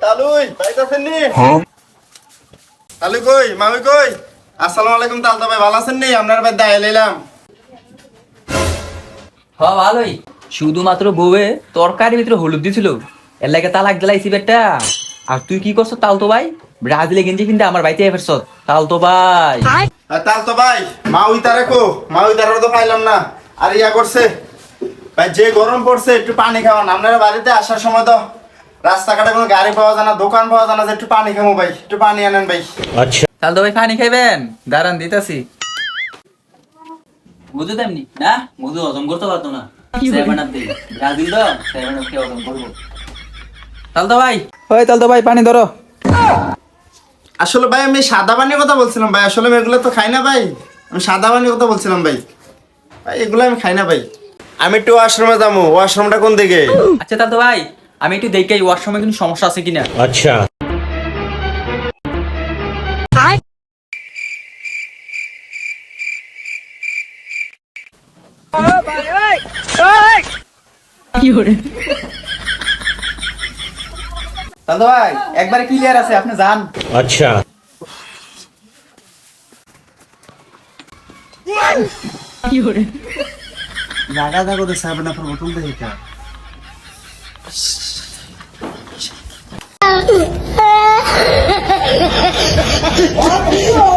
তালুই পাইতাছেন নি? তালুই কই মামি কই? আসসালামু আলাইকুম তালতা ভাই, ভালো আছেন নি? আপনার বাড়ি দাঁড়িয়ে এলাম। হ্যাঁ ভালোই, শুধুমাত্র বউয়ে তরকারির ভিতরে হলুদ দিছিল, এর লাগে তালাক দিলাইছি বেটা। আর তুই কি করছ তালতো ভাই? ব্রাজিলে গেঞ্জি কিনতে আমার বাড়িতে এসেছ তালতো ভাই। তালতো ভাই মাউই তারে কো, মাউই তারে তো পাইলাম না। আর ইয়া করছে ভাই, যে গরম পড়ছে একটু পানি খাওয়ান। আপনারা বাড়িতে আসার সময় তো রাস্তাঘাটে কোনো গাড়ি পাওয়া যায় না, দোকান পাওয়া যায় না, যে একটু পানি খাবো ভাই, একটু পানি আনেন ভাই। তালতো ভাই পানি খাইবেন? দাঁড়ান দিতাছি। মধু তেমনি না, মধু হজম করতে পারতো না। সেভেন আপ দিই ব্রাজিল তো, সেভেন আপ খেয়ে হজম করবো। তালতো ভাই, ওই তালতো ভাই পানি ধরো। আসলে ভাই আমি সাদা পানির কথা বলছিলাম ভাই, আসলে আমি এগুলো তো খাই না ভাই। আমি সাদা পানির কথা বলছিলাম ভাই, ভাই এগুলো আমি খাই না ভাই। আমি একটু ওয়াশরুমে যাবো, ওয়াশরুমটা কোন দিকে? আচ্ছা তালতো ভাই, আমি একটু দেখি ওয়াশরুমে কোনো সমস্যা আছে কিনা। अच्छा তালতো ভাই একবারে ক্লিয়ার আছে, আপনি যান। अच्छा জায়গা থাকো তো সাহেব না বোতল দেখে। Oh